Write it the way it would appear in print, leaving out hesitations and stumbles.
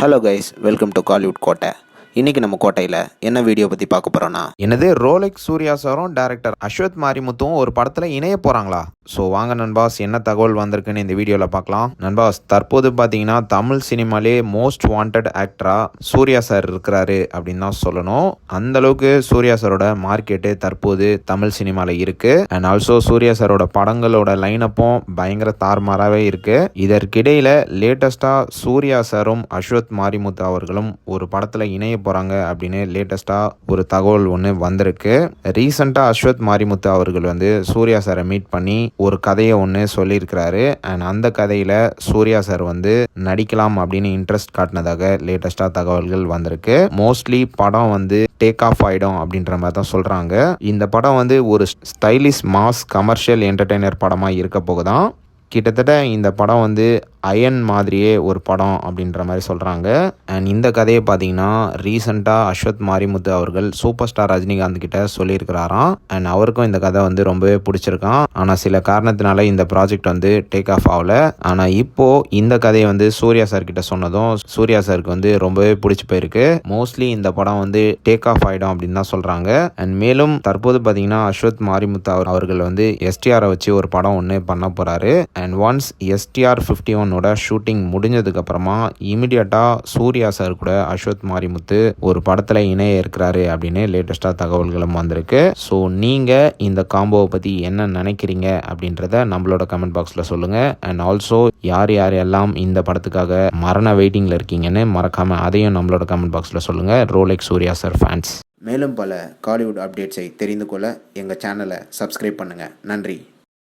Hello guys, welcome to Kollywood கோட்டை. இன்றைக்கி நம்ம கோட்டையில் என்ன வீடியோ பற்றி பார்க்க போகிறோன்னா, என்னது ரோலெக்ஸ் சூர்யா சாரும் டேரக்டர் அஸ்வத் மாரிமுத்துவும் ஒரு படத்தில் இணைய போகிறாங்களா? ஸோ வாங்க நண்பாஸ், என்ன தகவல் வந்திருக்குன்னு இந்த வீடியோவில் பார்க்கலாம். நண்பாஸ், தற்போது பார்த்தீங்கன்னா தமிழ் சினிமாலே மோஸ்ட் வாண்டட் ஆக்டராக சூர்யா சார் இருக்கிறாரு அப்படின்னு தான் சொல்லணும். அந்தளவுக்கு சூர்யா சாரோட மார்க்கெட்டு தற்போது தமிழ் சினிமாவில் இருக்குது. அண்ட் ஆல்சோ சூர்யா சாரோட படங்களோட லைனப்பும் பயங்கர தாறுமாறாகவே இருக்குது. இதற்கிடையில் லேட்டஸ்ட்டாக சூர்யா சாரும் அஸ்வத் மாரிமுத்து அவர்களும் ஒரு படத்தில் இணைய போகிறாங்க அப்படின்னு லேட்டஸ்ட்டாக ஒரு தகவல் ஒன்று வந்திருக்கு. ரீசெண்டாக அஸ்வத் மாரிமுத்து அவர்கள் வந்து சூர்யா சாரை மீட் பண்ணி ஒரு கதையை ஒன்று சொல்லியிருக்கிறாரு. அண்ட் அந்த கதையில் சூர்யா சார் வந்து நடிக்கலாம் அப்படின்னு இன்ட்ரெஸ்ட் காட்டினதாக லேட்டஸ்ட்டாக தகவல்கள் வந்திருக்கு. மோஸ்ட்லி படம் வந்து டேக் ஆஃப் ஆகிடும் அப்படின்ற மாதிரி தான் சொல்கிறாங்க. இந்த படம் வந்து ஒரு ஸ்டைலிஷ் மாஸ் கமர்ஷியல் என்டர்டெய்னர் படமாக இருக்க போகுதான். கிட்டத்தட்ட இந்த படம் வந்து அயன் மாதிரியே ஒரு படம் அப்படின்ற மாதிரி சொல்கிறாங்க. அண்ட் இந்த கதையை பார்த்தீங்கன்னா ரீசெண்டாக அஸ்வத் மாரிமுத்து அவர்கள் சூப்பர் ஸ்டார் ரஜினிகாந்த் கிட்ட சொல்லியிருக்கிறாராம். அண்ட் அவருக்கும் இந்த கதை வந்து ரொம்பவே பிடிச்சிருக்கான். ஆனால் சில காரணத்தினால இந்த ப்ராஜெக்ட் வந்து டேக் ஆஃப் ஆகல. ஆனால் இப்போது இந்த கதையை வந்து சூர்யா சார் கிட்ட சொன்னதும் சூர்யா சாருக்கு வந்து ரொம்பவே பிடிச்சி போயிருக்கு. மோஸ்ட்லி இந்த படம் வந்து டேக் ஆஃப் ஆகிடும் அப்படின்னு தான் சொல்கிறாங்க. அண்ட் மேலும் தற்போது பார்த்தீங்கன்னா அஸ்வத் மாரிமுத்து அவர்கள் வந்து எஸ்டிஆரை வச்சு ஒரு படம் ஒன்று பண்ண போகிறாரு. அண்ட் ஒன்ஸ் எஸ்டிஆர் 51 ஷூட்டிங் முடிஞ்சதுக்கு அப்புறமா இமிடியட்டாக சூர்யா சார் கூட அஸ்வத் மாரிமுத்து ஒரு படத்தில் இணைய இருக்கிறாரு அப்படின்னு லேட்டஸ்டாக தகவல்களும் வந்திருக்கு. ஸோ நீங்கள் இந்த காம்போவை பற்றி என்ன நினைக்கிறீங்க அப்படின்றத நம்மளோட கமெண்ட் பாக்ஸில் சொல்லுங்கள். அண்ட் ஆல்சோ யார் யாரெல்லாம் இந்த படத்துக்காக மரண வெயிட்டிங்கில் இருக்கீங்கன்னு மறக்காமல் அதையும் நம்மளோட கமெண்ட் பாக்ஸில் சொல்லுங்கள். Rolex Suriya sir fans. மேலும் பல காலிவுட் அப்டேட்ஸை தெரிந்து கொள்ள எங்கள் சேனலை சப்ஸ்கிரைப் பண்ணுங்கள். நன்றி.